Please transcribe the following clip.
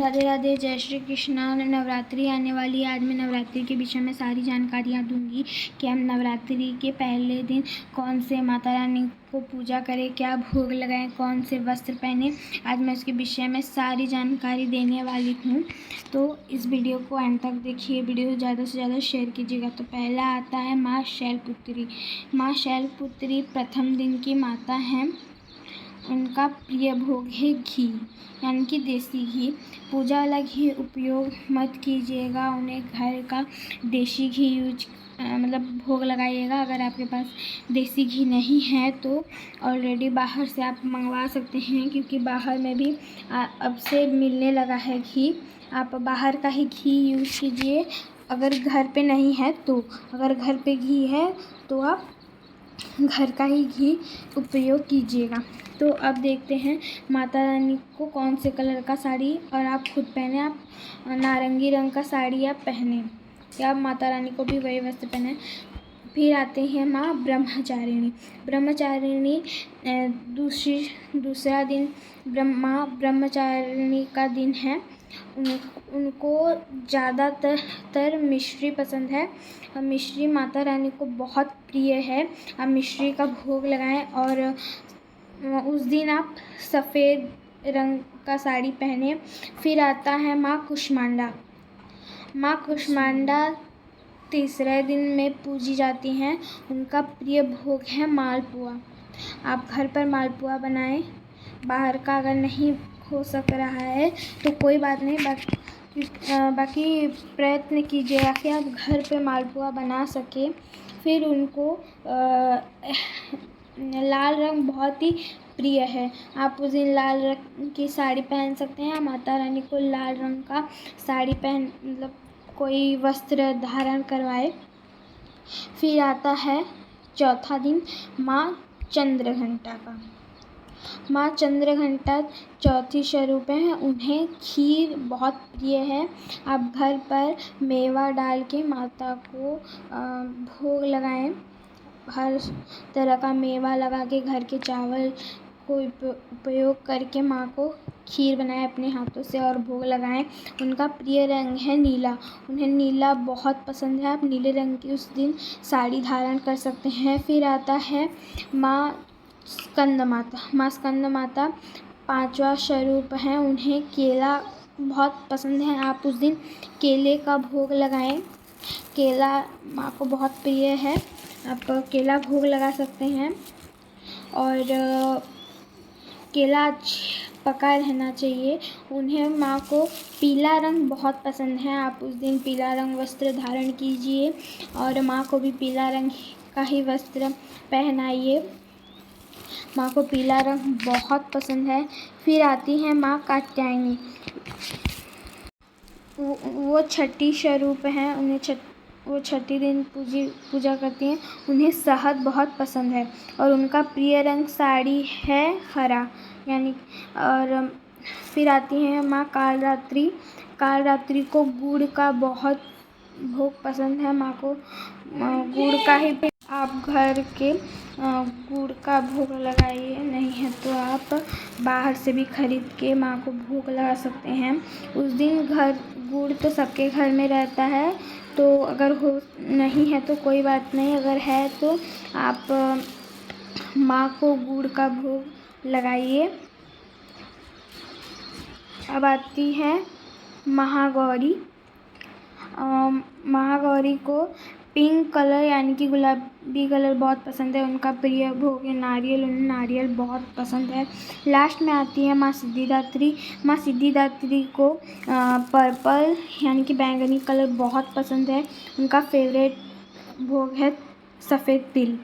राधे राधे, जय श्री कृष्णा। नवरात्रि आने वाली है। आज मैं नवरात्रि के विषय में सारी जानकारियाँ दूंगी कि हम नवरात्रि के पहले दिन कौन से माता रानी को पूजा करें, क्या भोग लगाएं, कौन से वस्त्र पहने। आज मैं इसके विषय में सारी जानकारी देने वाली हूँ, तो इस वीडियो को अंत तक देखिए। वीडियो ज़्यादा से ज़्यादा शेयर कीजिएगा। तो पहला आता है माँ शैलपुत्री। माँ शैलपुत्री प्रथम दिन की माता हैं। उनका प्रिय भोग है घी, यानी कि देसी घी। पूजा वाला घी उपयोग मत कीजिएगा, उन्हें घर का देसी घी मतलब भोग लगाइएगा। अगर आपके पास देसी घी नहीं है तो ऑलरेडी बाहर से आप मंगवा सकते हैं, क्योंकि बाहर में भी अब से मिलने लगा है घी। आप बाहर का ही घी यूज़ कीजिए अगर घर पे नहीं है तो। अगर घर पे घी है तो आप घर का ही घी उपयोग कीजिएगा। तो अब देखते हैं माता रानी को कौन से कलर का साड़ी, और आप खुद पहने, आप नारंगी रंग का साड़ी आप पहने, या माता रानी को भी वही वस्त्र पहने। फिर आते हैं माँ ब्रह्मचारिणी। ब्रह्मचारिणी दूसरा दिन माँ ब्रह्मचारिणी का दिन है। उनको ज़्यादातर मिश्री पसंद है। मिश्री माता रानी को बहुत प्रिय है। आप मिश्री का भोग लगाएं, और उस दिन आप सफ़ेद रंग का साड़ी पहने। फिर आता है माँ कुष्मांडा। माँ कुष्मांडा तीसरे दिन में पूजी जाती हैं। उनका प्रिय भोग है मालपुआ। आप घर पर मालपुआ बनाएं। बाहर का अगर नहीं हो सक रहा है तो कोई बात नहीं, बाकी प्रयत्न कीजिएगा कि आप घर पे मालपुआ बना सकें। फिर उनको लाल रंग बहुत ही प्रिय है। आप उस दिन लाल रंग की साड़ी पहन सकते हैं। माता रानी को लाल रंग का साड़ी मतलब कोई वस्त्र धारण करवाए। फिर आता है चौथा दिन माँ चंद्रघंटा का। माँ चंद्रघंटा चौथी स्वरूप हैं। उन्हें खीर बहुत प्रिय है। आप घर पर मेवा डाल के माता को भोग लगाएं। हर तरह का मेवा लगा के घर के चावल को उपयोग करके माँ को खीर बनाएं अपने हाथों से और भोग लगाएं। उनका प्रिय रंग है नीला। उन्हें नीला बहुत पसंद है। आप नीले रंग की उस दिन साड़ी धारण कर सकते हैं। फिर आता है माँ स्कंद माता। माँ स्कंद माता पांचवा स्वरूप हैं। उन्हें केला बहुत पसंद है। आप उस दिन केले का भोग लगाएं। केला माँ को बहुत प्रिय है। आप केला भोग लगा सकते हैं, और केला पका रहना चाहिए। उन्हें माँ को पीला रंग बहुत पसंद है। आप उस दिन पीला रंग वस्त्र धारण कीजिए, और माँ को भी पीला रंग का ही वस्त्र पहनाइए। माँ को पीला रंग बहुत पसंद है। फिर आती है माँ कात्यायनी। वो छठी स्वरूप हैं। वो छठी दिन पूजा करती हैं। उन्हें शहद बहुत पसंद है, और उनका प्रिय रंग साड़ी है हरा, यानी। और फिर आती हैं माँ कालरात्रि। कालरात्रि को गुड़ का बहुत भोग पसंद है। माँ को गुड़ का ही आप घर के गुड़ का भोग लगाइए, नहीं है तो आप बाहर से भी खरीद के माँ को भोग लगा सकते हैं। उस दिन गुड़ तो सबके घर में रहता है, तो अगर हो नहीं है तो कोई बात नहीं, अगर है तो आप माँ को गुड़ का भोग लगाइए। अब आती है महागौरी। महागौरी को पिंक कलर, यानी कि गुलाबी कलर बहुत पसंद है। उनका प्रिय भोग है नारियल। उन्हें नारियल बहुत पसंद है। लास्ट में आती है माँ सिद्धिदात्री। माँ सिद्धिदात्री को पर्पल, यानी कि बैंगनी कलर बहुत पसंद है। उनका फेवरेट भोग है सफ़ेद तिल।